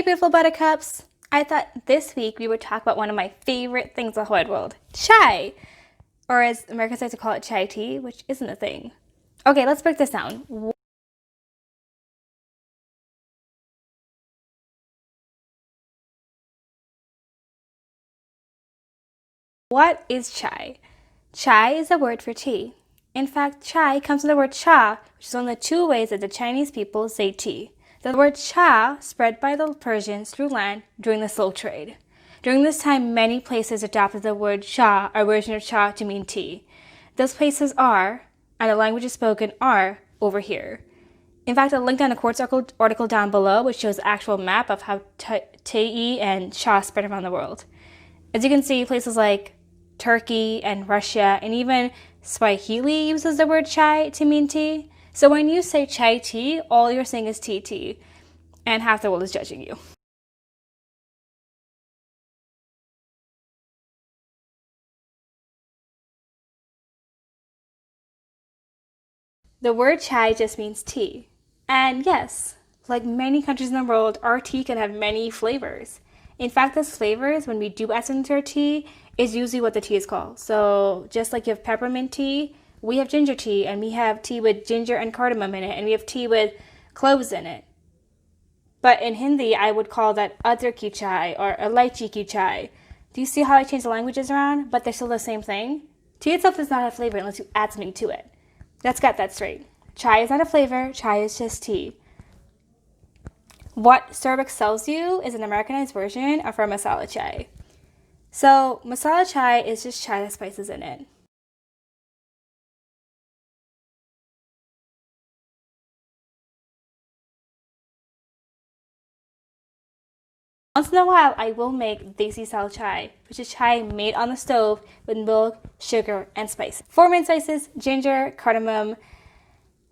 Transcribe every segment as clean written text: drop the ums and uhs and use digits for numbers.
Hey beautiful buttercups! I thought this week we would talk about one of my favorite things in the whole world, chai! Or as Americans like to call it, chai tea, which isn't a thing. Okay, let's break this down. What is chai? Chai is a word for tea. In fact, chai comes from the word cha, which is one of the two ways that the Chinese people say tea. The word cha spread by the Persians through land during the slave trade. During this time, many places adopted the word cha, a version of cha, to mean tea. Those places are, and the languages spoken are, over here. In fact, I'll link down a Quartz article down below, which shows the actual map of how tea and cha spread around the world. As you can see, places like Turkey and Russia and even Swahili uses the word chai to mean tea. So when you say chai tea, all you're saying is tea, and half the world is judging you. The word chai just means tea. And yes, like many countries in the world, our tea can have many flavors. In fact, those flavors, when we do add something to our tea, is usually what the tea is called. So just like you have peppermint tea, we have ginger tea, and we have tea with ginger and cardamom in it, and we have tea with cloves in it. But in Hindi, I would call that adrak ki chai or elaichi ki chai. Do you see how I changed the languages around? But they're still the same thing. Tea itself does not have flavor unless you add something to it. Let's get that straight. Chai is not a flavor, chai is just tea. What Starbucks sells you is an Americanized version of our masala chai. So masala chai is just chai with spices in it. Once in a while, I will make desi style chai, which is chai made on the stove with milk, sugar, and spice. 4 main spices: ginger, cardamom,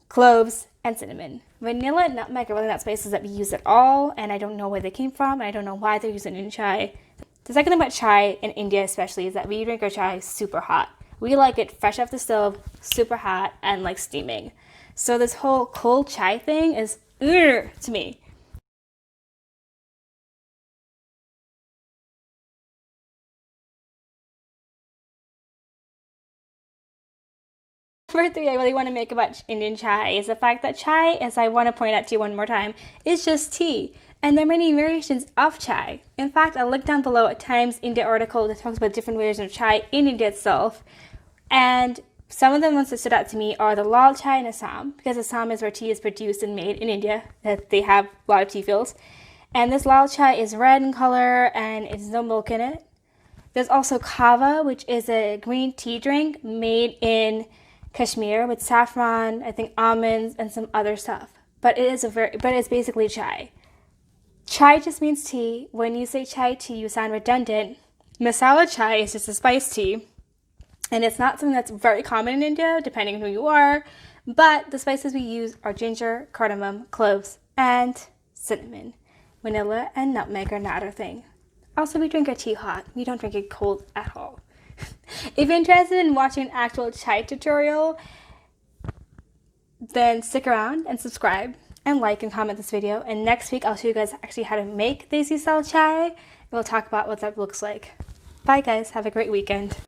cloves, and cinnamon. Vanilla and nutmeg are really not spices that we use at all, and I don't know where they came from, and I don't know why they're using it in chai. The second thing about chai, in India especially, is that we drink our chai super hot. We like it fresh off the stove, super hot, and like steaming. So this whole cold chai thing is ugh to me. Number 3 I really want to make about Indian chai is the fact that chai, as I want to point out to you one more time, is just tea. And there are many variations of chai. In fact, I'll link down below a Times India article that talks about different versions of chai in India itself. And some of the ones that stood out to me are the lal chai in Assam, because Assam is where tea is produced and made in India, that they have a lot of tea fields. And this lal chai is red in color and there's no milk in it. There's also kava, which is a green tea drink made in Kashmir with saffron, I think almonds, and some other stuff. But it's basically chai. Chai just means tea. When you say chai tea, you sound redundant. Masala chai is just a spice tea. And it's not something that's very common in India, depending on who you are. But the spices we use are ginger, cardamom, cloves, and cinnamon. Vanilla and nutmeg are not our thing. Also, we drink our tea hot. We don't drink it cold at all. If you're interested in watching an actual chai tutorial, then stick around and subscribe and like and comment this video. And next week, I'll show you guys actually how to make desi style chai. And we'll talk about what that looks like. Bye guys, have a great weekend.